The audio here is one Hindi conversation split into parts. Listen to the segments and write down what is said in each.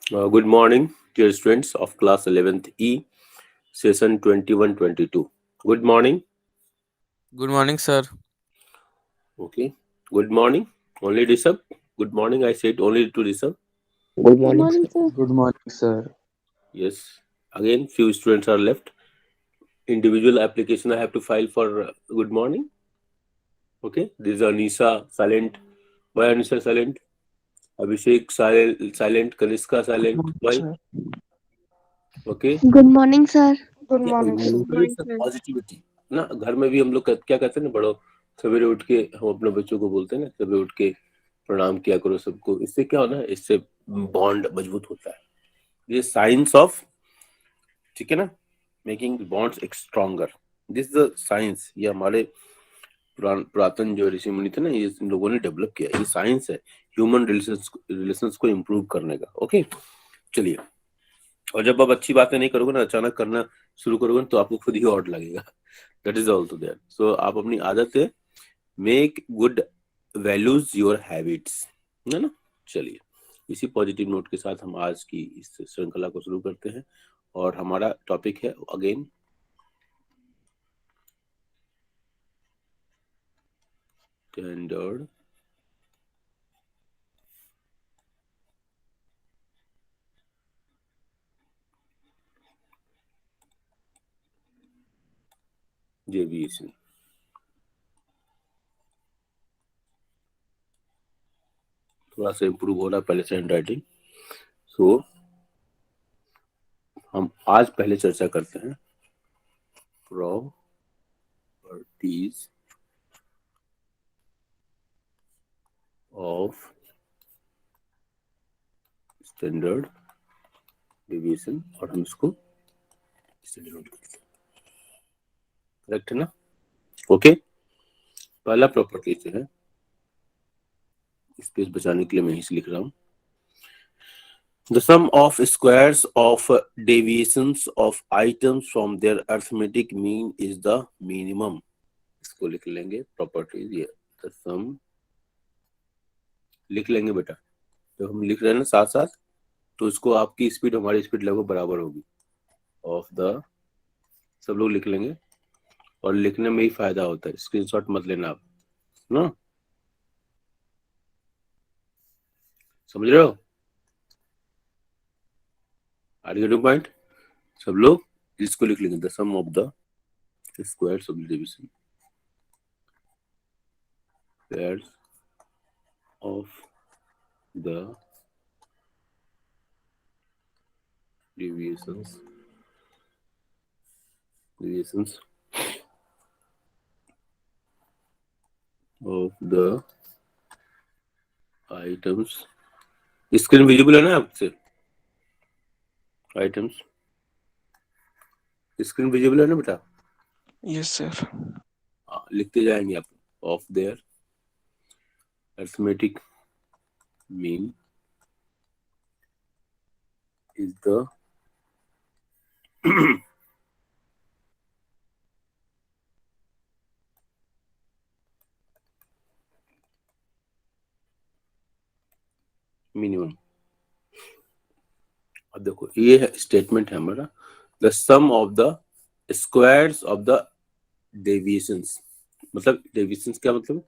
Good morning, dear students of class 11th E, session 21-22. Good morning. Good morning, sir. Okay. Good morning. Only Rishabh. Good morning. I said only to Rishabh. Good Good morning, morning, sir. sir. Good morning, sir. Yes. Again, few students are left. Individual application I have to file for good morning. Okay. This is Anisa silent. Why Anisa silent? Abhishek silent. Kaniska Good silent. morning, Why? sir. Okay. Good morning, sir. Good Yeah, morning, sir. it creates a positivity. ना घर में भी हम लोग क्या कहते हैं ना बड़ों सवेरे उठ के हम अपने बच्चों को बोलते हैं ना सवेरे उठ के प्रणाम किया करो सबको इससे क्या होना है इससे बॉन्ड मजबूत होता है ये साइंस ऑफ ठीक है ना making bonds stronger this the science ये हमारे पुरातन जो ऋषि मुनि थे ना ये इन लोगों ने डेवलप किया ये साइंस है ह्यूमन रिलेशंस को इम्प्रूव करने का ओके चलिए और जब आप अच्छी बातें नहीं करोगे ना अचानक करना शुरू करोगे तो आपको खुद ही ऑड लगेगा that is also there so आप अपनी आदत है make good values your habits है ना चलिए इसी पॉजिटिव नोट के साथ हम आज की इस श्रृंखला को शुरू करते हैं और हमारा टॉपिक है अगेन स्टैंडर्ड डेविएशन थोड़ा सा इम्प्रूव हो रहा है पहले से हैंड राइटिंग सो हम आज पहले चर्चा करते हैं प्रॉपर्टीज ऑफ स्टैंडर्ड डेविएशन और हम इसको नोट करते हैं करेक्ट है ना ओके पहला प्रॉपर्टी जो है स्पेस बचाने के लिए मैं इसे लिख रहा हूं The sum of squares of deviations of items from their arithmetic mean is the minimum. इसको लिख लेंगे प्रॉपर्टीज ये the sum लिख लेंगे बेटा जब हम लिख रहे हैं ना साथ साथ तो इसको आपकी स्पीड हमारी स्पीड लगभग बराबर होगी ऑफ द सब लोग लिख लेंगे और लिखने में ही फायदा होता है स्क्रीनशॉट मत लेना आप ना समझ रहे हो आर यू पॉइंट सब लोग इसको लिख लेंगे the sum of the squares of the division squares of the deviations of the items screen visible है ना आपसे आइटम्स स्क्रीन विजिबल है ना बेटा Yes, sir. लिखते जाएंगे आप of there arithmetic mean is the minimum अब देखो ये है स्टेटमेंट है हमारा the sum of the squares of the deviations मतलब डेविएशंस क्या मतलब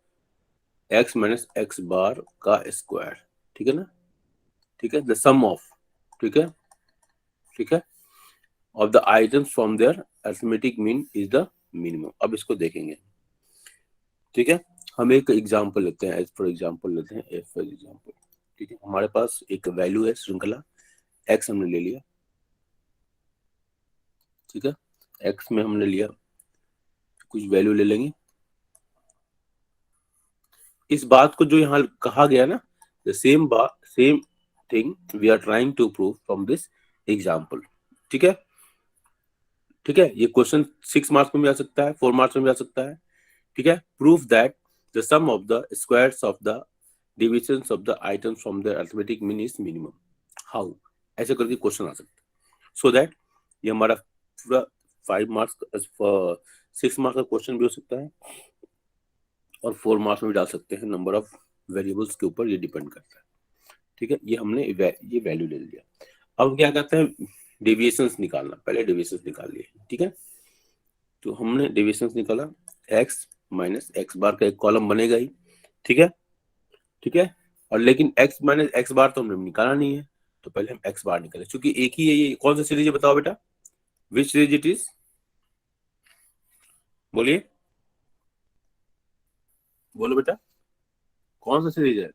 x माइनस एक्स बार का स्क्वायर ठीक है ना ठीक है द सम ऑफ ठीक है of the items from there arithmetic mean is the minimum अब इसको देखेंगे ठीक है हम एक एग्जांपल लेते हैं एज फॉर एग्जांपल लेते हैं एज फॉर एग्जांपल ठीक है हमारे पास एक वैल्यू है श्रृंखला x हमने ले लिया ठीक है x में हमने लिया कुछ वैल्यू ले लेंगे इस बात को जो यहाँ कहा गया ना the same thing we are trying to prove from this example ठीक है ये क्वेश्चन 6 मार्क्स में भी आ सकता है 4 मार्क्स में भी आ सकता है ठीक है proof that the sum of the squares of the divisions of the items from the arithmetic mean is minimum how ऐसे करके क्वेश्चन आ सकता है सो दैट ये हमारा पूरा 5 मार्क्स 6 मार्क्स का क्वेश्चन भी हो सकता है और 4 मार्क्स में भी डाल सकते हैं नंबर ऑफ वेरिएबल्स के ऊपर ये डिपेंड करता है ठीक है, ये हमने ये वैल्यू ले लिया। अब क्या कहते हैं, डेविएशंस निकालना। पहले डेविएशंस निकाल लिए, ठीक है। तो हमने डेविएशंस निकाला, एक्स माइनस एक्स बार का एक कॉलम बनेगा ही, ठीक है, ठीक है। और लेकिन एक्स माइनस एक्स बार तो हमने निकाला नहीं है, तो पहले हम एक्स बार निकाले, क्योंकि एक ही है ये। कौन सा सीरीज है बताओ बेटा, विच सीरीज इट इज, बोलिए, बोलो बेटा, कौन सा सीरीज है?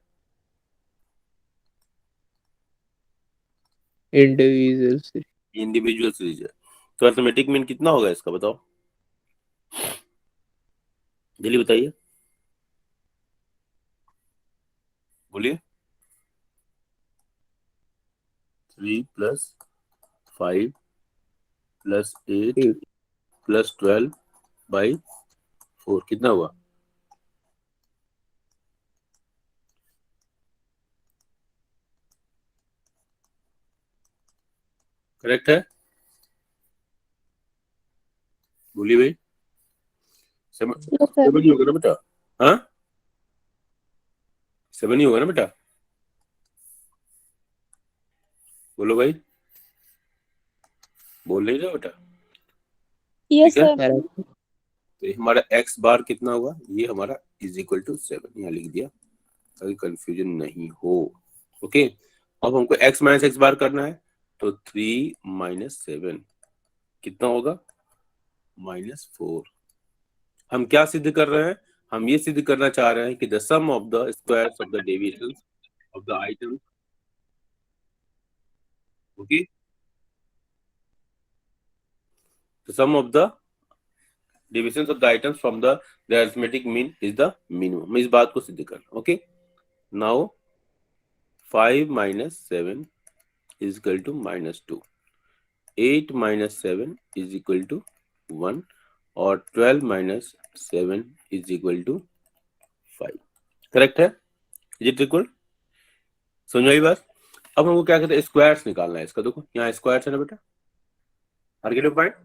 Individual series. इंडिविजुअल सीरीज है। तो अर्थमेटिक मीन कितना होगा इसका, बताओ जल्दी बताइए, बोलिए। 3 प्लस 5 प्लस 8 प्लस 12 बाई 4 कितना हुआ? करेक्ट है, बोलिए भाई। 7 ही होगा ना बेटा? हाँ, 7 ही होगा ना बेटा, बोलो भाई, बोल नहीं रहे बेटा? यस ठीक है, सर। तो ये हमारा एक्स बार कितना हुआ, ये हमारा इज इक्वल टू 7, यहाँ लिख दिया ताकि कंफ्यूजन नहीं हो। ओके, अब हमको एक्स माइनस एक्स बार करना है, तो 3 माइनस 7 कितना होगा, -4। हम क्या सिद्ध कर रहे हैं, हम ये सिद्ध करना चाह रहे हैं कि the sum of the squares of the deviations of the item, okay, the sum of the divisions of the items from the arithmetic mean is the minimum. इस बात को सिद्ध करना। Okay, now 5 minus 7 is equal to -2, 8 minus 7 is equal to 1 और 12 minus 7 is equal to 5। Correct है, इज इट इक्वल? समझ आई बात? अब हमको क्या कहते हैं, स्क्वायर्स निकालना है इसका। देखो यहाँ स्क्वायर्स है ना बेटा, हर गेट पॉइंट,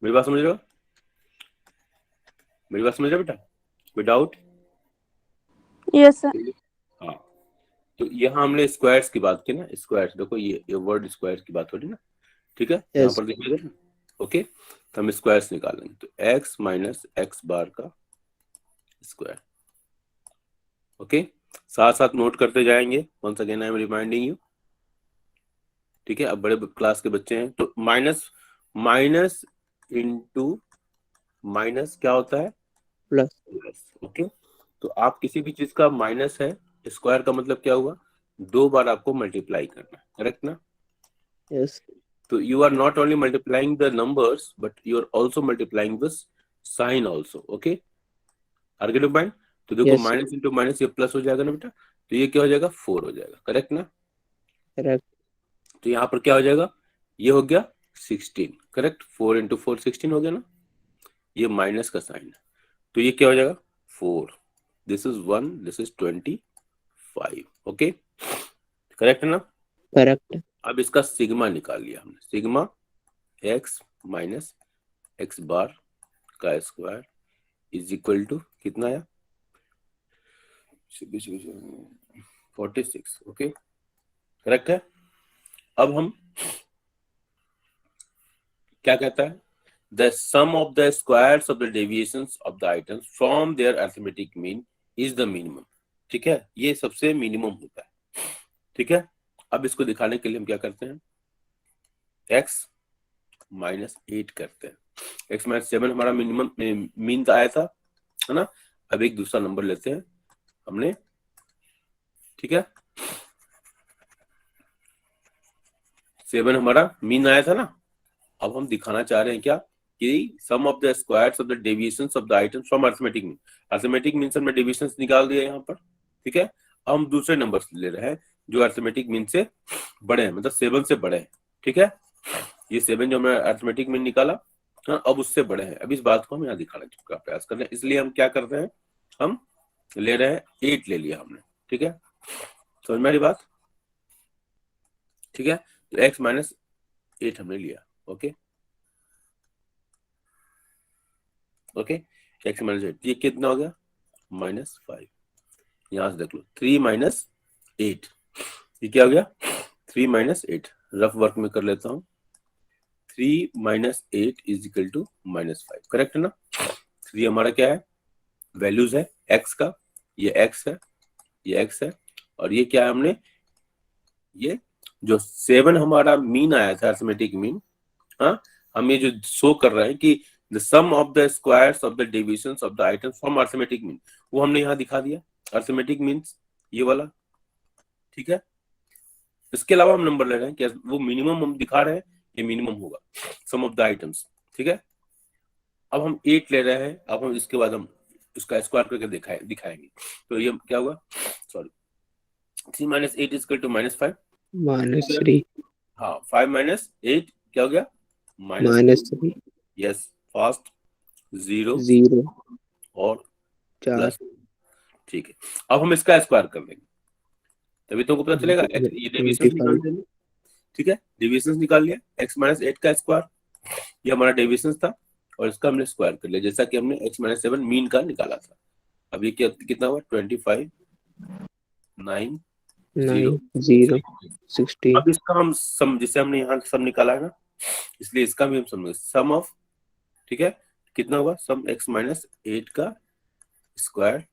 मेरी बात समझ रहे हो? मेरी बात समझ रहे हो बेटा, कोई डाउट? Yes sir. हाँ, तो यहाँ हमने स्क्वायर्स की बात की ना, स्क्वायर्स देखो, ये वर्ड स्क्वायर्स की बात हो रही ना, ठीक है, यहाँ Yes. पर देखिएगा ना। ओके, तो हम स्क्वायर्स निकालेंगे, तो एक्स माइनस एक्स बार का स्क्वायर। ओके, साथ साथ नोट करते जाएंगे, once again I am reminding you, ठीक है। अब बड़े क्लास के बच्चे हैं, तो माइनस माइनस इंटू माइनस क्या होता है, प्लस। प्लस। ओके, तो आप किसी भी चीज का माइनस है, स्क्वायर का मतलब क्या हुआ, 2 बार आपको मल्टीप्लाई करना है, करेक्ट ना? Yes. तो you are not only multiplying the numbers but you are also multiplying the sign also. Okay, are get point? तो देखो Yes. माइनस इंटू माइनस ये प्लस हो जाएगा ना बेटा, तो ये क्या हो जाएगा, 4 हो जाएगा, करेक्ट ना? Correct. तो यहाँ पर क्या हो जाएगा, ये हो गया 16, करेक्ट। 4 इंटू 4 16 हो गया ना, ये माइनस का साइन है, तो ये क्या हो जाएगा 4, this is 1, this is 25। Okay, correct है ना? Correct. अब इसका सिग्मा निकाल लिया हमने, सिग्मा एक्स माइनस एक्स बार का स्क्वायर इज इक्वल टू कितना आया, 46। ओके, करेक्ट है। अब हम क्या कहता है, the sum of the squares of the deviations of the items from there arithmetic mean is the minimum. ठीक है, ये सबसे मिनिमम होता है, ठीक है। अब इसको दिखाने के लिए हम क्या करते हैं, x माइनस 8 करते हैं, x माइनस 7 हमारा मिनिमम मीन आया था, है ना। अब एक दूसरा नंबर लेते हैं हमने, ठीक है, 7 हमारा मीन आया था ना। अब हम दिखाना चाह रहे हैं क्या, कि sum of the squares of the deviations of the items from arithmetic mean. Arithmetic mean से हमने डेविएशंस निकाल दिया यहाँ पर, ठीक है। अब हम दूसरे नंबर्स ले रहे हैं जो अरिथमेटिक मीन से बड़े हैं, मतलब 7 से बड़े हैं, ठीक है। ये 7 जो हमने अरिथमेटिक मीन निकाला, हाँ, अब उससे बड़े हैं। अब इस बात को हम यहाँ दिखाने का प्रयास कर रहे हैं, इसलिए हम क्या कर रहे हैं, हम ले रहे हैं 8 ले लिया हमने, ठीक है। समझ में आ रही बात, ठीक है। तो x माइनस 8 हमने लिया, ओके ओके, x माइनस 8, ये कितना हो गया, -5। यहां से देख लो 3 माइनस 8, ये क्या हो गया 3 - 8, रफ वर्क में कर लेता हूँ। 3 - 8 इज इक्वल टू -5, करेक्ट है ना। 3 हमारा क्या है, वैल्यूज है x का, ये x है, ये x है, और ये क्या है हमने, ये जो 7 हमारा मीन आया था, अरिथमेटिक मीन, हाँ, हम ये जो शो कर रहे हैं कि the sum of the squares of the divisions of the items from arithmetic mean, वो हमने यहाँ दिखा दिया, अरिथमेटिक मीन्स ये वाला, ठीक है। इसके अलावा हम नंबर ले रहे हैं, क्या वो मिनिमम हम दिखा रहे हैं, ये मिनिमम होगा सम ऑफ द आइटम्स, ठीक है। अब हम 8 ले रहे हैं, अब हम इसके बाद हम इसका स्क्वायर करके दिखाएंगे, तो ये क्या होगा, सॉरी, 3 - 8 इज इक्वल टू -5, -3 हाँ 5 - 8 क्या हो गया, -3 यस, फास्ट 0 0 और 4 प्लस, ठीक है। अब हम इसका स्क्वायर कर लेंगे, तभी तुमको पता चलेगा ये डेविएशंस निकाल 25 देंगे, ठीक है। डेविएशंस निकाल लिया, x - 8 का स्क्वायर, ये हमारा डेविएशंस था, और इसका हमने स्क्वायर कर लिया, जैसा कि हमने x - 7 मीन का निकाला था। अब ये कितना हुआ, 25 9 0 9 0 16 अब इसका हम सम, जैसे हमने यहाँ सम निकाला है ना, इसलिए इसका भी हम समझेंगे सम ऑफ, ठीक है, कितना हुआ, सम x - 8 का square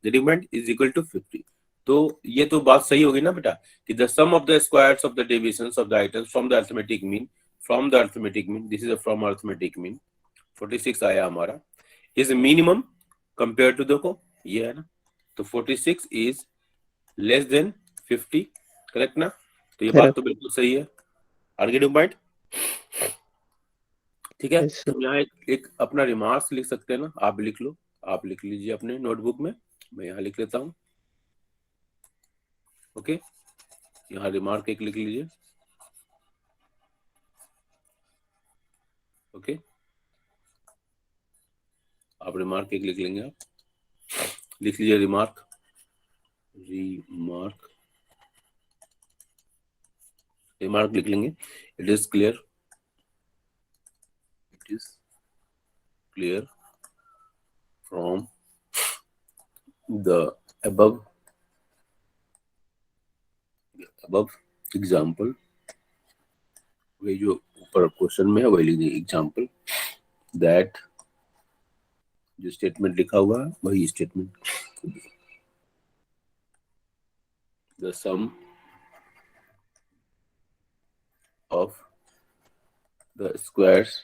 determinant is equal to 50। तो ये तो बात सही होगी ना बेटा, कि the sum of the squares of the deviations of the items from the arithmetic mean, from the arithmetic mean, this is from arithmetic mean, 46 आया हमारा, इज मिनिमम कंपेयर टू, देखो ये है ना, तो 46 इज लेस देन 50, करेक्ट ना। तो ये बात तो बिल्कुल सही है, आर्ग्यूमेंट पॉइंट, ठीक है। Yes, sir. तो यहाँ एक अपना रिमार्क्स लिख सकते हैं ना, आप लिख लो, आप लिख लीजिए अपने नोटबुक में, मैं यहाँ लिख लेता हूँ, ओके, यहाँ रिमार्क एक लिख लीजिए, ओके, आप रिमार्क एक लिख लेंगे, आप लिख लीजिए रिमार्क, रिमार्क, रिमार्क लिख लेंगे, it is clear, it is clear from the above example, वही जो ऊपर क्वेश्चन में है वही लिख दीजिए, एग्जाम्पल दैट, जो स्टेटमेंट लिखा हुआ है वही statement, the sum of the squares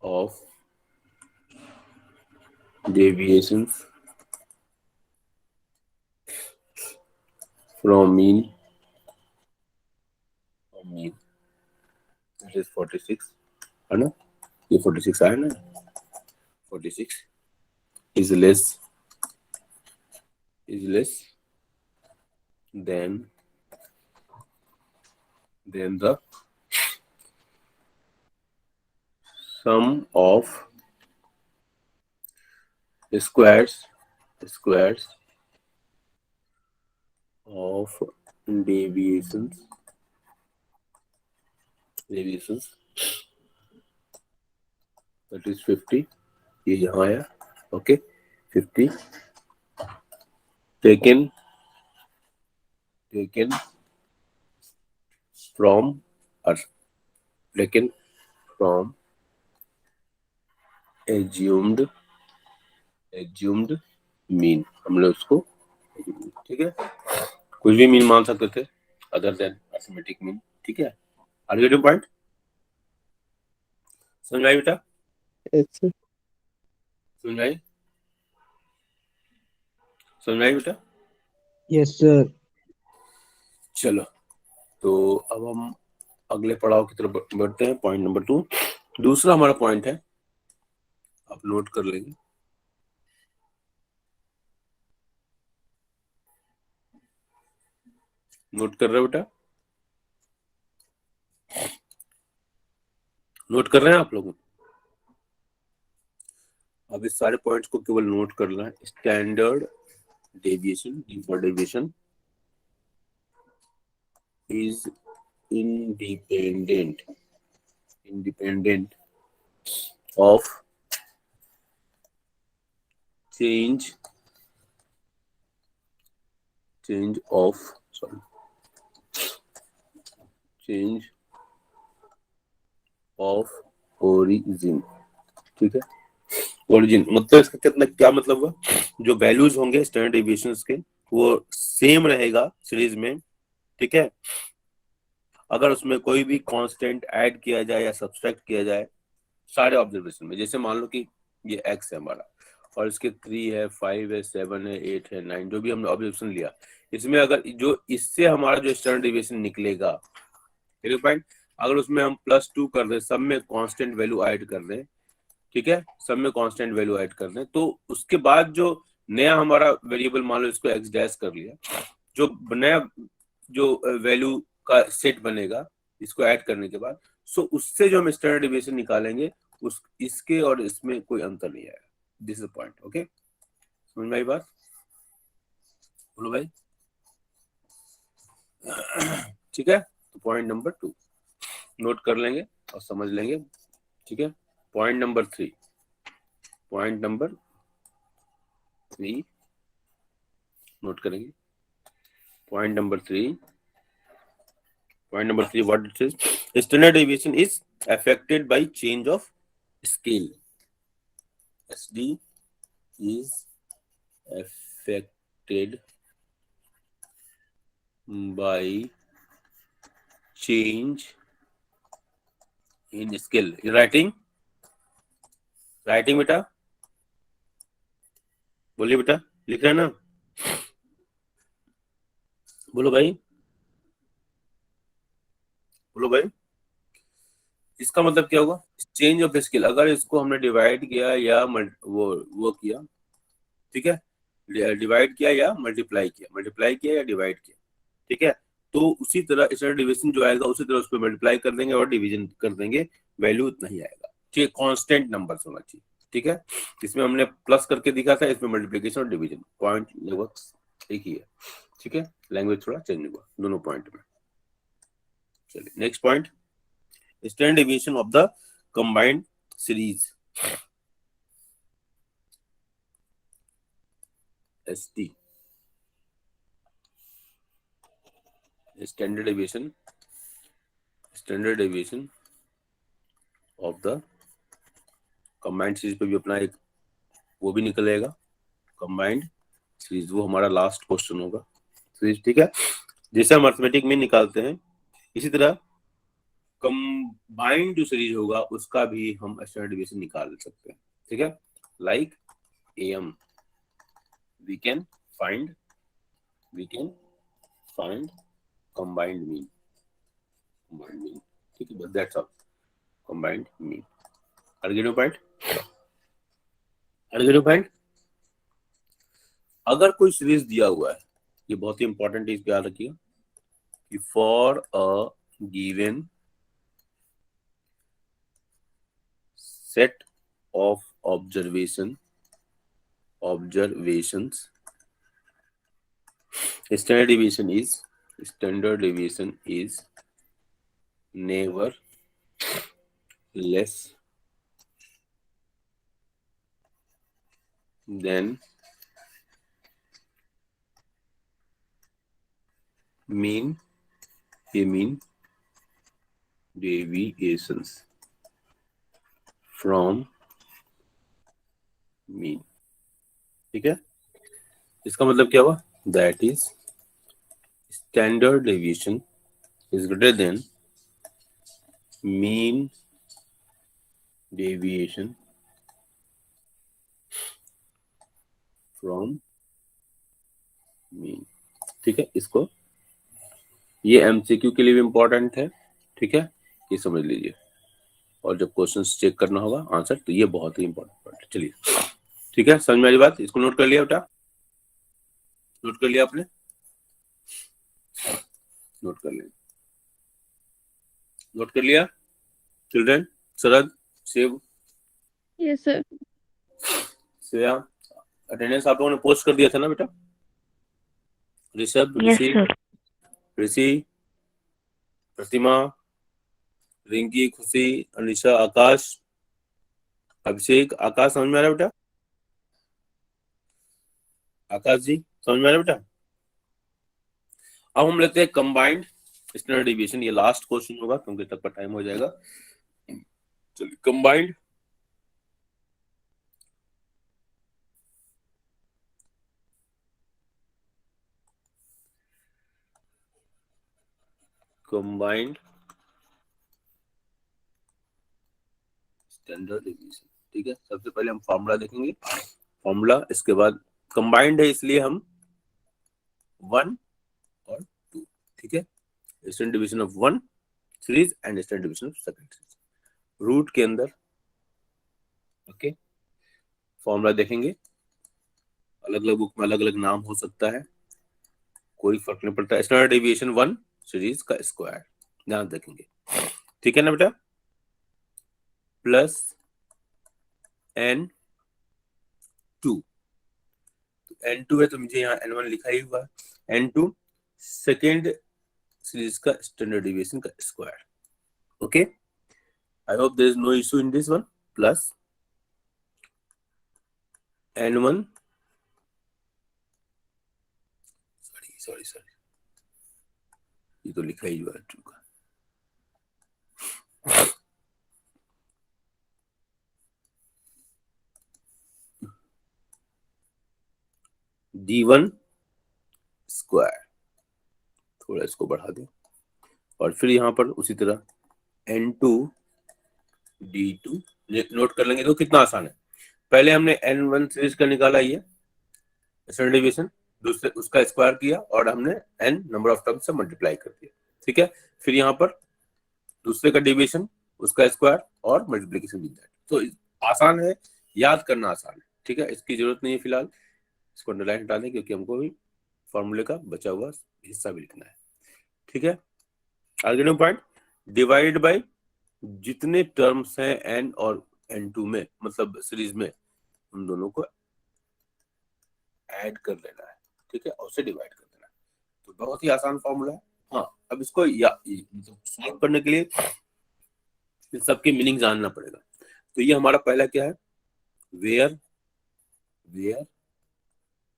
of deviations from mean, it is 46 है ना, ये 46 आया ना, 46 is less than the sum of squares of deviations that is 50, ये यहाँ आया, okay, 50 taken from assumed mean, हमने उसको, ठीक है, कुछ भी मीन मान सकते थे अदर देन अरिथमेटिक मीन, ठीक है। आर यू गेटिंग पॉइंट, समझ आई बेटा, Yes, sir. समझ आई बेटा, यस सर। चलो, तो अब हम अगले पड़ाव की तरफ बढ़ते हैं, पॉइंट नंबर 2, दूसरा हमारा पॉइंट है, आप नोट कर लेंगे, नोट कर रहे हो बेटा, नोट कर रहे हैं आप लोग, अब इस सारे पॉइंट्स को केवल नोट करना है। Standard deviation, default deviation is independent of change of origin, ठीक है। ओरिजिन मतलब इसका कितना क्या मतलब हुआ, जो वैल्यूज होंगे स्टैंडर्ड डेविएशंस के वो सेम रहेगा सीरीज में, ठीक है। अगर उसमें कोई भी कांस्टेंट ऐड किया जाए या सब्सट्रैक्ट किया जाए सारे ऑब्जर्वेशन में, जैसे मान लो कि ये x है हमारा और इसके 3 है, 5 है, 7 है, 8 है, 9 जो भी हमने ऑब्जर्वेशन लिया, इसमें अगर जो इससे हमारा जो स्टैंडर्ड डेविएशन निकलेगा, पॉइंट, अगर उसमें हम +2 कर दें, सब में कांस्टेंट वैल्यू ऐड कर दें, ठीक है, सब में कांस्टेंट वैल्यू ऐड कर दें, तो उसके बाद जो नया हमारा वेरिएबल, मान लो इसको x डैश कर लिया, जो नया जो वैल्यू का सेट बनेगा इसको ऐड करने के बाद, सो उससे जो हम स्टैंडर्ड डेविएशन निकालेंगे उस इसके और इसमें कोई अंतर नहीं आएगा। This is point. ओके, समझ में आई बात? बोलो भाई। ठीक है, तो पॉइंट नंबर 2 नोट कर लेंगे और समझ लेंगे, ठीक है। पॉइंट नंबर 3 नोट करेंगे। Point number 3 what it says, standard deviation is affected by change of scale. SD is affected by change in scale. Writing बेटा, बोलिए बेटा, लिख रहे हैं ना, बोलो भाई, इसका मतलब क्या होगा, चेंज ऑफ स्केल। अगर इसको हमने डिवाइड किया या वो किया, ठीक है, डिवाइड किया या मल्टीप्लाई किया या डिवाइड किया, ठीक है, तो उसी तरह स्टैंडर्ड डेविएशन जो आएगा उसी तरह उसको मल्टीप्लाई कर देंगे और डिवीजन कर देंगे, वैल्यू उतना ही आएगा, ठीक है। कांस्टेंट नंबर होना चाहिए, ठीक है। इसमें हमने प्लस करके दिखा था, इसमें मल्टीप्लिकेशन और डिवीजन, पॉइंट लगभग एक ही है, ठीक है। लैंग्वेज थोड़ा चेंज हुआ दोनों पॉइंट में। चलिए next point, standard deviation of the combined series, ST, standard deviation of the combined series पे भी अपना एक वो भी निकलेगा, कंबाइंड सीरीज, वो हमारा लास्ट क्वेश्चन होगा सीरीज, ठीक है। जैसे हम अर्थमेटिक में निकालते हैं इसी तरह कंबाइंड जो सीरीज होगा उसका भी हम स्टैंडर्ड डेविएशन निकाल सकते हैं, ठीक है। Like AM we can find combined mean, ठीक है, बस that's all, combined mean। Point अगर कोई सीरीज दिया हुआ है, ये बहुत ही इंपॉर्टेंट चीज याद रखिएगा कि for a given set of observations standard deviation is never less than mean deviations from mean, ठीक है। इसका मतलब क्या हुआ, that is standard deviation is greater than mean deviation from mean, ठीक है। इसको ये MCQ के लिए भी इंपॉर्टेंट है, ठीक है, ये समझ लीजिए, और जब क्वेश्चंस चेक करना होगा आंसर, तो ये बहुत ही इंपॉर्टेंट है। चलिए ठीक है, समझ में आई बात, इसको नोट कर लिया बेटा, नोट कर लिया आपने, नोट कर लिया children, Sharad, Shiv, yes sir. Shreya, attendance आप लोगों ने पोस्ट कर दिया था ना बेटा, ऋषभ, ऋषि, प्रतिमा, रिंकी, खुशी, अनिशा, आकाश, अभिषेक, आकाश समझ में आ रहा है बेटा, आकाश जी समझ में आ रहा है बेटा? अब हम लेते हैं कंबाइंड स्टैंडर्ड डेविएशन, ये लास्ट क्वेश्चन होगा क्योंकि तब का टाइम हो जाएगा। चलिए कंबाइंड स्टैंडर्ड डेविएशन। ठीक है, सबसे पहले हम फॉर्मूला देखेंगे, फॉर्मूला, इसके बाद कंबाइंड है इसलिए हम 1 और 2, ठीक है, standard division of 1 series and standard division of second series, root के अंदर। ओके, फॉर्मूला देखेंगे, अलग अलग बुक में अलग अलग नाम हो सकता है, कोई फर्क नहीं पड़ता। स्टैंडर्ड डेविएशन 1 सीरीज का स्क्वायर ध्यान देखेंगे, ठीक है ना बेटा, प्लस n2, n2 है तो मुझे यहाँ n1 लिखा ही हुआ है, n2 सेकेंड सीरीज का स्टैंडर्ड डेविएशन का square. Okay, I hope there is no issue in this one, plus n1 sorry ये तो लिखा ही हुआ है टू का, d1 स्क्वायर, थोड़ा इसको बढ़ा दे, और फिर यहाँ पर उसी तरह n2 d2 नोट कर लेंगे तो कितना आसान है। पहले हमने n1 सीरीज का निकाला, ये स्टैंडर्ड डेविएशन, दूसरे उसका स्क्वायर किया और हमने n नंबर ऑफ टर्म से मल्टीप्लाई कर दिया, ठीक है, फिर यहाँ पर दूसरे का डेविएशन, उसका स्क्वायर और मल्टीप्लिकेशन विद दैट। तो आसान है, याद करना आसान है, ठीक है, इसकी जरूरत नहीं है फिलहाल, इसको अंडरलाइन हटा दें क्योंकि हमको भी फॉर्मूले का बचा हुआ हिस्सा भी लिखना है, ठीक है। आगे पॉइंट, डिवाइड बाय जितने टर्म्स हैं n और n2 में, मतलब सीरीज में, उन दोनों को ऐड कर लेना है, ठीक है, और उसे डिवाइड कर देना है। तो बहुत ही आसान फॉर्मूला है। हाँ, अब इसको मतलब सॉल्व करने के लिए इन सबकी मीनिंग जानना पड़ेगा। तो ये हमारा पहला क्या है, वेयर,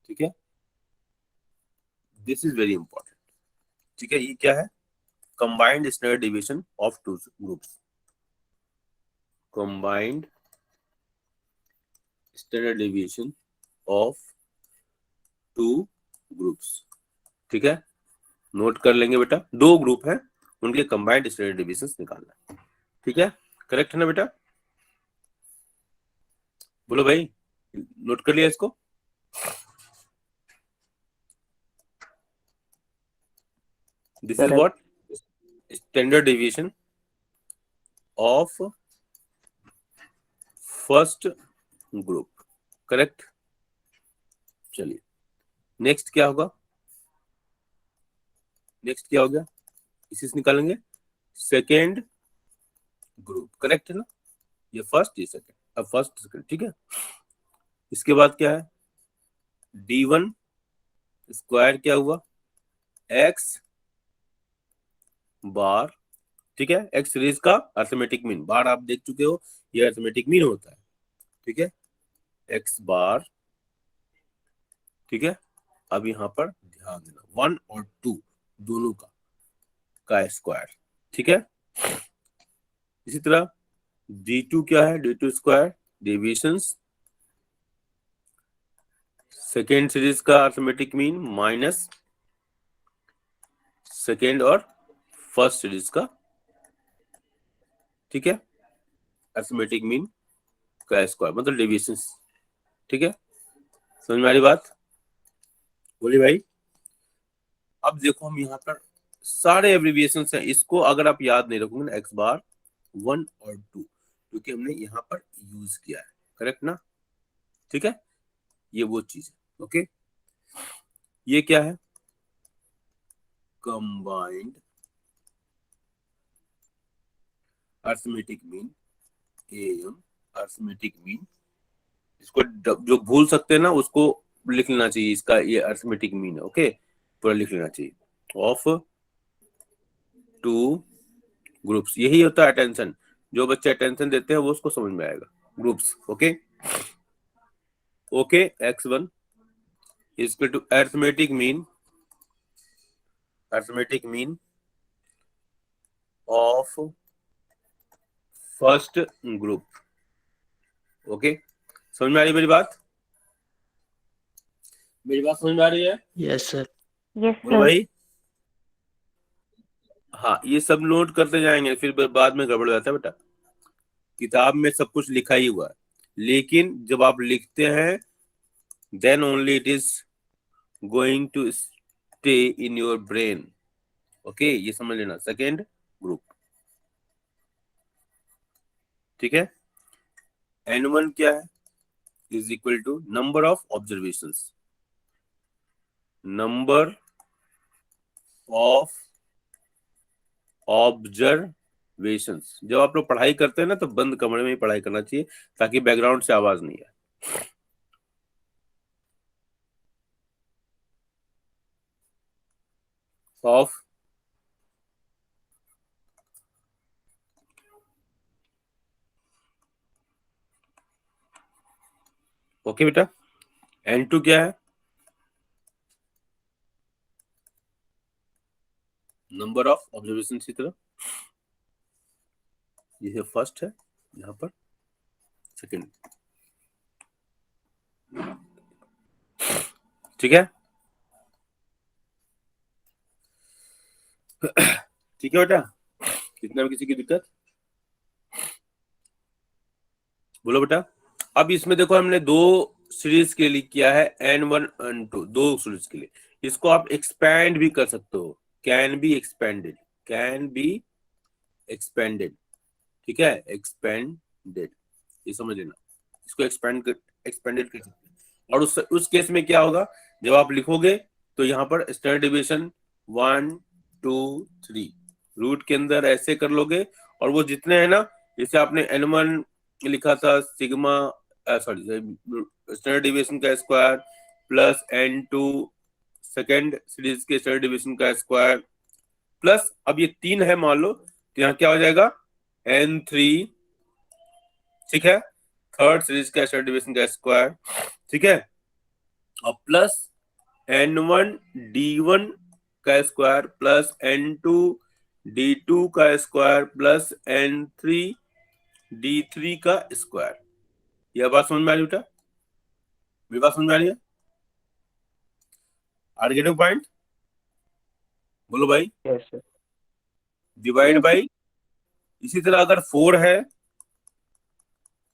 ठीक है, दिस इज वेरी इंपॉर्टेंट, ठीक है, ये क्या है, combined standard deviation of two groups, combined standard deviation of two groups, ठीक है, नोट कर लेंगे बेटा, दो ग्रुप है उनके कंबाइंड स्टैंडर्ड डेविएशंस निकालना है, ठीक है, करेक्ट है ना बेटा, बोलो भाई, नोट कर लिया इसको। This is what standard deviation of first group, correct. चलिए नेक्स्ट क्या होगा, नेक्स्ट क्या हो गया, इसी से निकालेंगे सेकेंड ग्रुप, करेक्ट है ना, ये फर्स्ट ये सेकेंड, अब फर्स्ट सेकेंड, ठीक है। इसके बाद क्या है, d1 स्क्वायर क्या हुआ, x बार, ठीक है, x सीरीज का अरिथमेटिक मीन, बार आप देख चुके हो, ये अरिथमेटिक मीन होता है, ठीक है, x बार, ठीक है। अब यहाँ पर ध्यान देना 1 और 2 दोनों का स्क्वायर, ठीक है। इसी तरह d2 क्या है, d2 square deviations second series का अरिथमेटिक मीन माइनस सेकेंड और फर्स्ट सीरीज का, ठीक है, अरिथमेटिक मीन का स्क्वायर, मतलब डेविएशंस, ठीक है, समझ में आ रही बात, बोलिए भाई। अब देखो हम यहाँ पर सारे एब्रिविएशन हैं, इसको अगर आप याद नहीं रखोगे ना, एक्स बार 1 और 2, क्योंकि हमने यहाँ पर यूज किया है, करेक्ट ना, ठीक है, ये वो चीज है, ओके। ये क्या है, combined arithmetic mean, am arithmetic mean, इसको जो भूल सकते हैं ना उसको लिख लेना चाहिए, इसका ये अरिथमेटिक मीन है, ओके, पूरा लिख लेना चाहिए, ऑफ टू ग्रुप्स, यही होता है अटेंशन, जो बच्चे अटेंशन देते हैं वो उसको समझ में आएगा, groups, okay, okay, x1 is equal to arithmetic mean of first group. Okay, समझ में आ रही मेरी बात? समझ में आ रही है? Yes, sir. Yes, बोलो sir. भाई. हाँ, ये सब नोट करते जाएंगे, फिर बाद में गड़बड़ हो जाता है बेटा. किताब में सब कुछ लिखा ही हुआ है, लेकिन जब आप लिखते हैं then only it is going to stay in your brain. Okay, ये समझ लेना. सेकेंड ग्रुप, ठीक है. N1 क्या है? Is equal to number of observations. Number of observations. जब आप लोग पढ़ाई करते हैं ना, तो बंद कमरे में ही पढ़ाई करना चाहिए, ताकि बैकग्राउंड से आवाज नहीं आए. ऑफ ओके बेटा. N2 क्या है? नंबर ऑफ ऑब्जर्वेशन की तरह. ये फर्स्ट है, यहाँ पर सेकंड. ठीक है, ठीक है बेटा. कितना में किसी की दिक्कत? बोलो बेटा. अब इसमें देखो, हमने दो सीरीज के लिए किया है, N1 N2, दो सीरीज के लिए. इसको आप एक्सपैंड भी कर सकते हो. कैन बी एक्सपेंडेड, ठीक है. एक्सपेंडेड, ये समझ लेना. इसको एक्सपेंडेड कर सकते हैं. और उस केस में क्या होगा, जब आप लिखोगे तो यहाँ पर स्टैंडर्ड डेविएशन 1 2 3 रूट के अंदर ऐसे कर लोगे, और वो जितने हैं ना, जैसे आपने N1 लिखा था सिग्मा, सॉरी, स्टैंडर्ड डेविएशन का square plus N2 second series के स्टैंडर्ड डेविएशन का स्क्वायर प्लस, अब ये 3 है मान लो, तो यहाँ क्या हो जाएगा? N3, ठीक है, थर्ड सीरीज का स्टैंडर्ड डेविएशन का स्क्वायर, ठीक है, और प्लस N1 D1 का स्क्वायर प्लस N2 D2 का स्क्वायर प्लस N3 D3 का स्क्वायर. यह बात समझ में आ रही बेटा? मेरी बात समझ में आ रही है? Are getting point? बोलो भाई. Yes, sir. Divide by. इसी तरह अगर 4 है,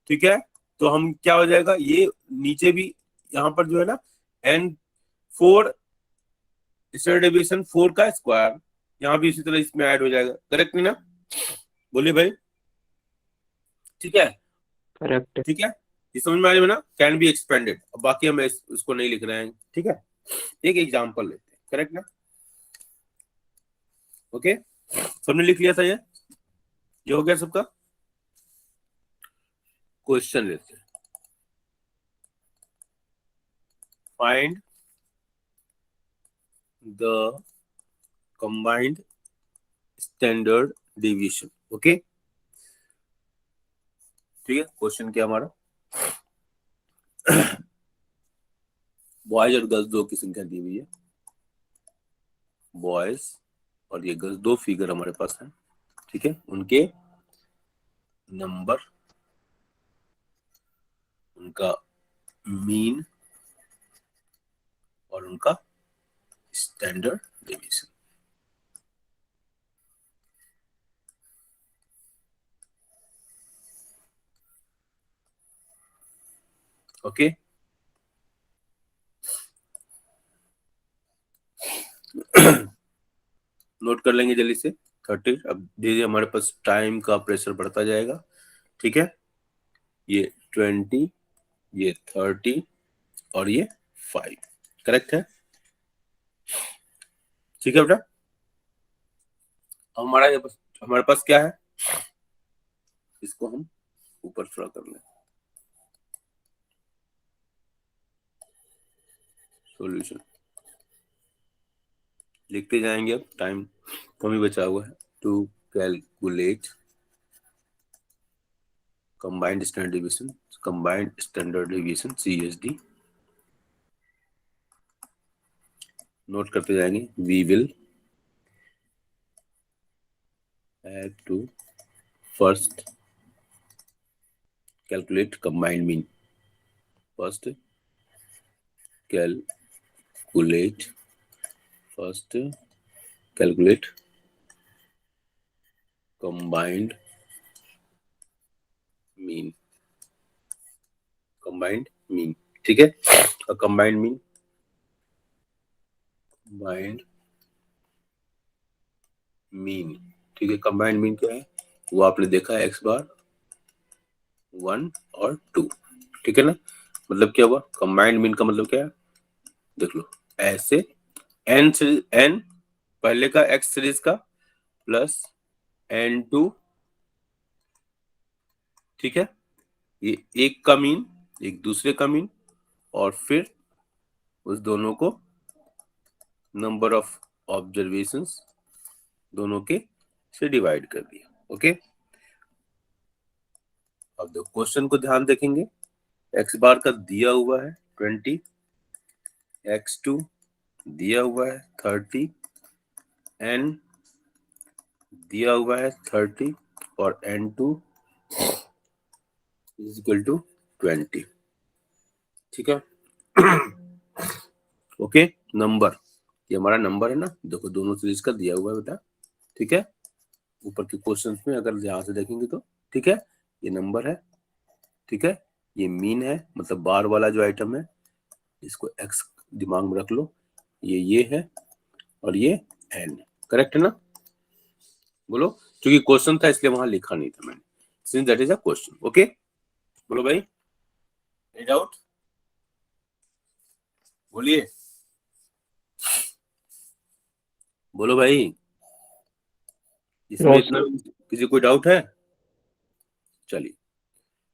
ठीक है, तो हम क्या हो जाएगा, ये नीचे भी यहाँ पर जो है ना, N4 स्टैंडर्ड डेविएशन 4 का स्क्वायर, यहाँ भी इसी तरह इसमें ऐड हो जाएगा. करेक्ट नहीं ना? बोलिए भाई. ठीक है, Correct. ठीक है, ये समझ में आ रही है ना? Can be expanded. अब बाकी हम इसको नहीं लिख रहे हैं, ठीक है. एक एग्जांपल लेते हैं. करेक्ट ना? ओके, सबने लिख लिया था? ये हो गया सबका. क्वेश्चन लेते हैं. Find the combined standard deviation. Okay, ठीक है. क्वेश्चन क्या हमारा, बॉयज और गर्ल्स दो की संख्या दी हुई है. बॉयज और ये गर्ल्स, दो फिगर हमारे पास है, ठीक है. उनके नंबर, उनका मीन और उनका स्टैंडर्ड डेविएशन. ओके, नोट कर लेंगे जल्दी से. 30. अब धीरे धीरे हमारे पास टाइम का प्रेशर बढ़ता जाएगा, ठीक है. ये 20, ये 30 और ये 5. करेक्ट है? ठीक है बेटा. हमारे पास क्या है, इसको हम ऊपर थोड़ा कर लें. सॉल्यूशन लिखते जाएंगे, अब टाइम कम ही बचा हुआ है. To calculate combined standard deviation, CSD note करते जाएंगे. We will have to first calculate combined mean. First calculate combined mean. ठीक है. और combined mean ठीक है. combined mean क्या है वो आपने देखा है, x बार 1 और 2. ठीक है ना. मतलब क्या हुआ, combined mean का मतलब क्या है, देख लो. ऐसे n पहले का x सीरीज का प्लस n2. ठीक है. ये एक का मीन, एक दूसरे का मीन, और फिर उस दोनों को नंबर ऑफ ऑब्जर्वेशंस दोनों के से डिवाइड कर दिया. ओके. अब देखो क्वेश्चन को ध्यान देखेंगे. x बार का दिया हुआ है 20, x2 दिया हुआ है 30, n दिया हुआ है 30 और n2 इज इक्वल टू 20. ठीक है. ओके. नंबर, ये हमारा नंबर है ना. देखो दोनों सीरीज का दिया हुआ है बेटा. ठीक है. ऊपर के क्वेश्चंस में अगर ध्यान से देखेंगे तो ठीक है, ये नंबर है. ठीक है. ये मीन है, मतलब बार वाला जो आइटम है, इसको x दिमाग में रख लो. ये है और ये n. करेक्ट है ना. बोलो. क्योंकि क्वेश्चन था इसलिए वहां लिखा नहीं था मैंने. Since that is a question. Okay. बोलो भाई. Any doubt? बोलिए. बोलो भाई. इसमें No, इतना किसी कोई डाउट है? चलिए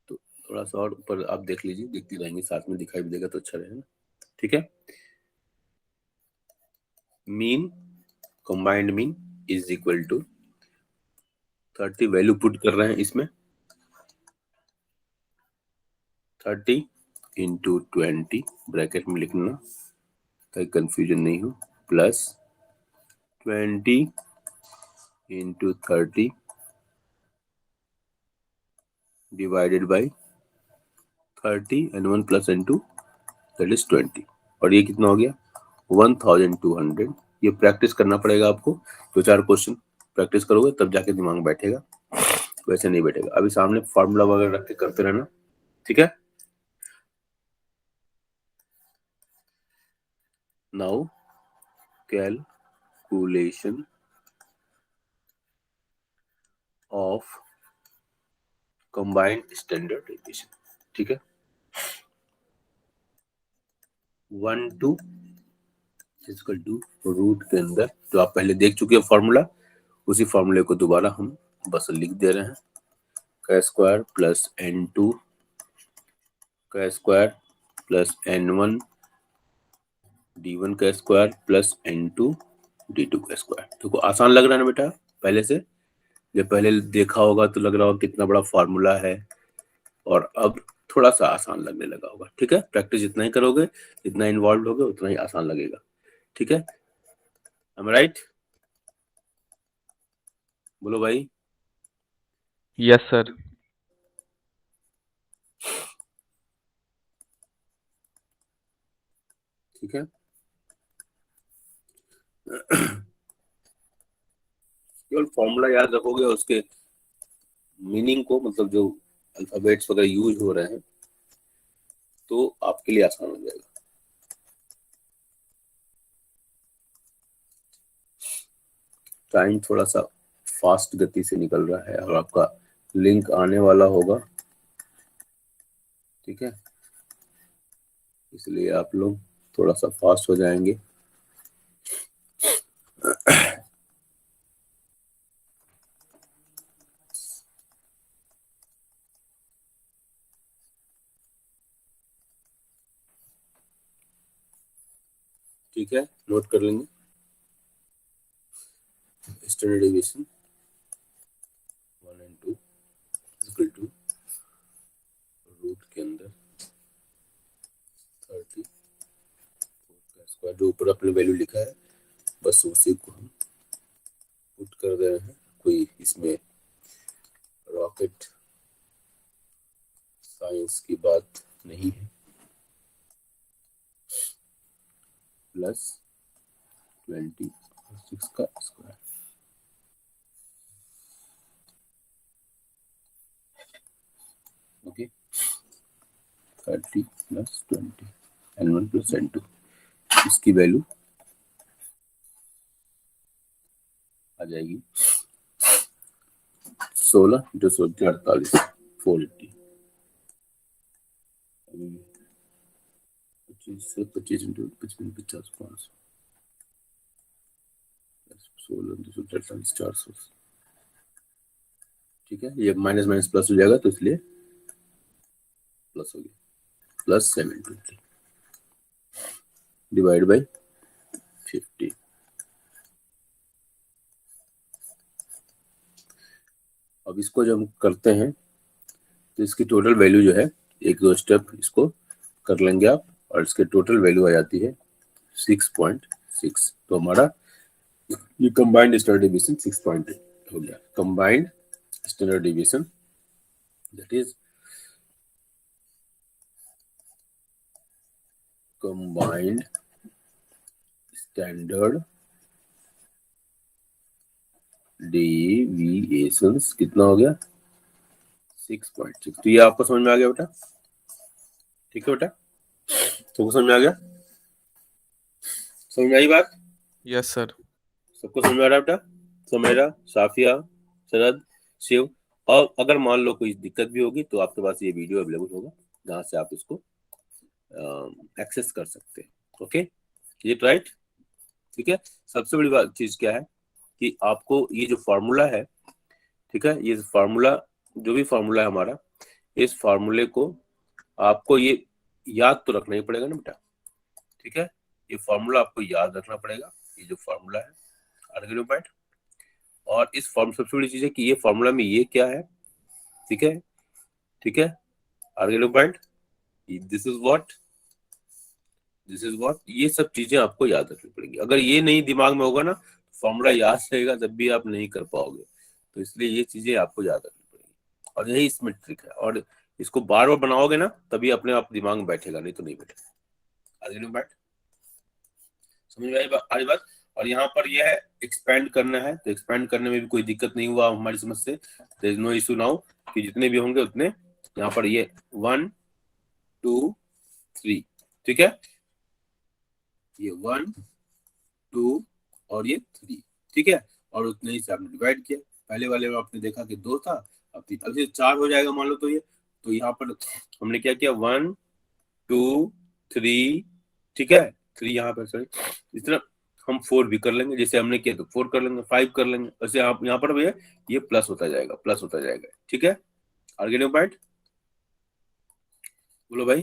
तो थोड़ा सा और ऊपर आप देख लीजिए, देखती रहेंगे साथ में, दिखाई भी देगा तो अच्छा रहेगा. ठीक है. Mean, combined mean is equal to 30. Value put कर रहे हैं इसमें. 30 इंटू 20 ब्रैकेट में लिखना ताकि कंफ्यूजन नहीं हो, plus 20 into 30 divided by 30 and 1 plus n2 that is 20. और ये कितना हो गया 1200. ये प्रैक्टिस करना पड़ेगा आपको. 2-4 क्वेश्चन प्रैक्टिस करोगे तब जाके दिमाग में बैठेगा, वैसे नहीं बैठेगा. अभी सामने फॉर्मूला वगैरह रख के करते रहना. ठीक है. Now calculation of combined standard deviation. ठीक है. 1 to इक्वल टू रूट के अंदर जो आप पहले देख चुके हैं फॉर्मूला, उसी फॉर्मूले को दोबारा हम बस लिख दे रहे हैं. का स्क्वायर प्लस n2 का स्क्वायर प्लस n1 d1 का स्क्वायर प्लस n2 d2 का स्क्वायर. देखो आसान लग रहा है ना बेटा. पहले से जब पहले देखा होगा तो लग रहा होगा कितना बड़ा फॉर्मूला है, और अब थोड़ा सा आसान लगने लगा होगा. ठीक है. प्रैक्टिस जितना ही करोगे, जितना इन्वॉल्व होगे, उतना ही आसान लगेगा. ठीक है. am I right? बोलो भाई. Yes, sir. ठीक है. केवल फॉर्मूला याद रखोगे और उसके मीनिंग को, मतलब जो अल्फाबेट्स वगैरह यूज हो रहे हैं, तो आपके लिए आसान हो जाएगा. टाइम थोड़ा सा फास्ट गति से निकल रहा है और आपका लिंक आने वाला होगा. ठीक है. इसलिए आप लोग थोड़ा सा फास्ट हो जाएंगे. ठीक है. नोट कर लेंगे. Standard deviation 1 and 2 equal to root के अंदर 30 का स्क्वायर, जो ऊपर अपने वैल्यू लिखा है बस उसी को हम पुट कर रहे हैं, कोई इसमें रॉकेट साइंस की बात नहीं है। प्लस 26 का square, okay, 30 plus 20 N1 plus N2, इसकी वैल्यू आ जाएगी 16 जो 48 480, 25 से 25 इंटू 55 50 500 16 243 400, ठीक है। ये माइनस माइनस प्लस हो जाएगा तो इसलिए प्लस हो गया, प्लस 720 डिवाइड बाई 50। अब इसको जब हम करते हैं तो इसकी टोटल वैल्यू जो है, एक दो स्टेप इसको कर लेंगे आप, और इसके टोटल वैल्यू आ जाती है 6.6। तो हमारा ये कंबाइंड स्टैंडर्ड डिवीजन 6.8 हो गया। Combined standard division that is combined standard deviations कितना हो गया 6.6। तो ये आपको समझ में आ गया बेटा, ठीक है बेटा, सबको समझ में आ गया, समझ में आई बात? Yes sir. सबको समझ में आ रहा है बेटा? समेरा, साफिया, शरद, शिव। और अगर मान लो कोई दिक्कत भी होगी तो आपके पास ये वीडियो अवेलेबल होगा जहां से आप इसको एक्सेस कर सकते हैं, ओके, ये राइट, ठीक है। सबसे बड़ी बात चीज क्या है कि आपको ये जो फार्मूला है, ठीक है, ये फार्मूला जो भी फार्मूला है हमारा, इस फार्मूले को आपको ये याद तो रखना ही पड़ेगा ना बेटा, ठीक है। ये फार्मूला आपको याद रखना पड़ेगा, ये जो फार्मूला है आर्गुमेंट। और इस फॉर्म सबसे बड़ी चीज है कि ये फार्मूला में ये क्या है, ठीक है, ठीक है, argument, this is what, this is what, ये सब चीजें आपको याद रखनी पड़ेगी। अगर ये नहीं दिमाग में होगा ना, फॉर्मूला याद रहेगा जब भी आप नहीं कर पाओगे, तो इसलिए ये चीजें आपको याद रखनी पड़ेगी, और यही इसमें ट्रिक है। और इसको बार बार बनाओगे ना तभी अपने आप दिमाग में बैठेगा, नहीं तो नहीं बैठेगा। आर्गुमेंट समझ में आई बात? और यहाँ पर यह है एक्सपेंड करना है, तो एक्सपेंड करने में भी कोई दिक्कत नहीं हुआ हमारी समझ से, there is no issue now, कि जितने भी होंगे उतने यहाँ पर ये 1 2 3, ठीक है, ये 1 2 और ये 3, ठीक है, और उतने ही से आपने डिवाइड किया। पहले वाले में आपने देखा कि 2 था, अब 3, अब ये 4 हो जाएगा मान लो, तो ये, तो यहाँ पर हमने क्या किया 1 2 3, ठीक है, 3 यहाँ पर, सॉरी, इस तरह हम 4 भी कर लेंगे, जैसे हमने किया तो 4 कर लेंगे, 5 कर लेंगे, वैसे आप यहाँ पर भैया ये प्लस होता जाएगा, प्लस होता जाएगा, ठीक है। आगे पॉइंट बोलो भाई,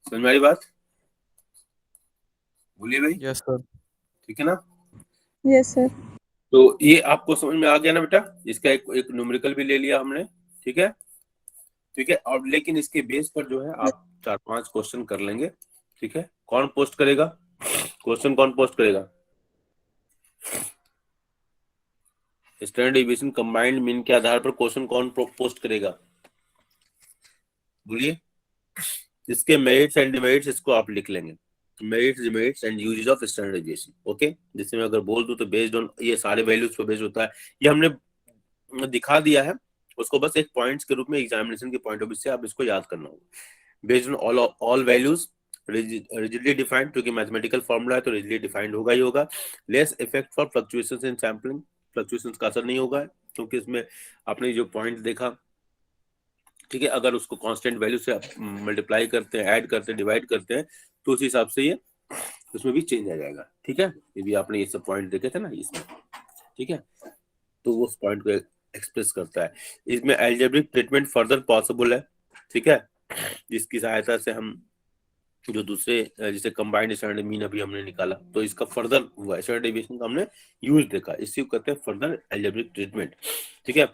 समझ में आई बात? बोलिए भाई। Yes sir. ठीक है ना? Yes sir. तो ये आपको समझ में आ गया ना बेटा, इसका एक न्यूमेरिकल भी ले लिया हमने, ठीक है, ठीक है। और लेकिन इसके बेस पर जो है आप 4-5 क्वेश्चन कर लेंगे, ठीक है। कौन पोस्ट करेगा क्वेश्चन, कौन पोस्ट करेगा? स्टैंडर्ड डिवीजन कंबाइंड मीन के आधार पर क्वेश्चन कौन पोस्ट करेगा, बोलिए। इसके मेरिट्स एंड डिमेरिट्स इसको आप लिख लेंगे, merits demerits and uses of standard division, okay. जैसे मैं अगर बोल दूं तो बेस्ड ऑन ये सारे वैल्यूज पे बेस्ड होता है, ये हमने दिखा दिया है, उसको बस एक पॉइंट्स के रूप में एग्जामिनेशन के पॉइंट ऑफ व्यू से आप इसको याद करना होगा। Based on all values rigidly defined, क्योंकि मैथमेटिकल फॉर्मूला है तो रिजिडली डिफाइंड होगा ही होगा। Less effect for fluctuations in sampling, fluctuations का असर नहीं होगा, क्योंकि इसमें आपने जो पॉइंट देखा, ठीक है, अगर उसको कांस्टेंट वैल्यू से मल्टीप्लाई करते हैं, ऐड करते हैं, डिवाइड करते हैं, तो उस हिसाब से ये उसमें भी चेंज आ जाएगा, ठीक है। ये भी आपने ये सब पॉइंट देखे थे ना इसमें, ठीक है, तो वो उस पॉइंट को एक्सप्रेस करता है। इसमें अलजेब्रिक ट्रीटमेंट फर्दर पॉसिबल है, ठीक है, जिसकी सहायता से हम जो दूसरे जैसे कंबाइंड स्टैंडर्ड मीन अभी हमने निकाला, तो इसका फर्दर हुआ स्टैंडर्ड डेविएशन का हमने यूज देखा, इसी को कहते हैं फर्दर अलजेब्रिक ट्रीटमेंट, ठीक है।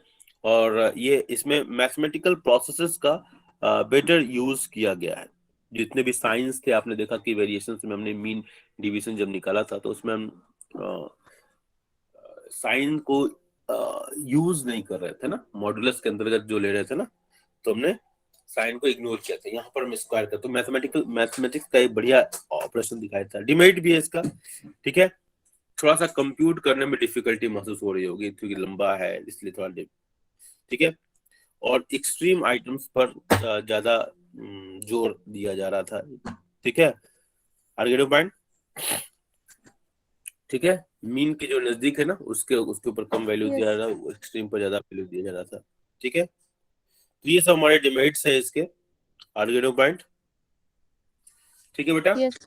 और ये इसमें मैथमेटिकल प्रोसेसेस का बेटर यूज किया गया है, जितने भी साइंस थे आपने देखा कि वेरिएशन में हमने मीन डिवीजन जब निकाला था तो उसमें हम साइन को यूज नहीं कर रहे थे ना, मॉडुलस के अंतर्गत जो ले रहे थे ना, तो हमने साइन को इग्नोर किया था। यहाँ पर हम स्क्वायर कर, तो मैथमेटिक्स का एक बढ़िया ऑपरेशन दिखाया था। डिमेरिट भी है इसका, ठीक है, थोड़ा सा कंप्यूट करने में डिफिकल्टी महसूस हो रही होगी क्योंकि लंबा है, इसलिए थोड़ा ठीक है। और एक्सट्रीम आइटम्स पर ज्यादा जोर दिया जा रहा था, ठीक है। आर्गेडो पॉइंट, ठीक है, मीन के जो नजदीक है ना उसके ऊपर कम वैल्यू दिया जा रहा है, एक्सट्रीम पर ज्यादा वैल्यू दिया जा रहा था, ठीक है। तो ये सब हमारे डिमेरिट्स है इसके। आर्गेडो पॉइंट, ठीक है बेटा। यस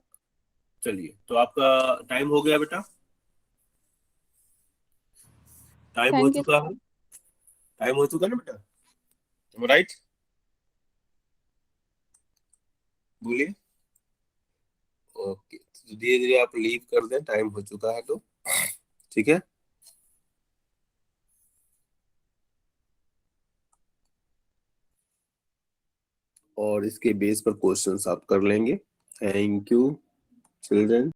चलिए, तो आपका टाइम हो गया बेटा, टाइम हो थैंक यू चुका है, टाइम हो चुका ना बेटा, राइट, बोलिए। ओके, तो धीरे धीरे आप लीव कर दें, टाइम हो चुका है तो, ठीक है। और इसके बेस पर क्वेश्चंस आप कर लेंगे। Thank you children.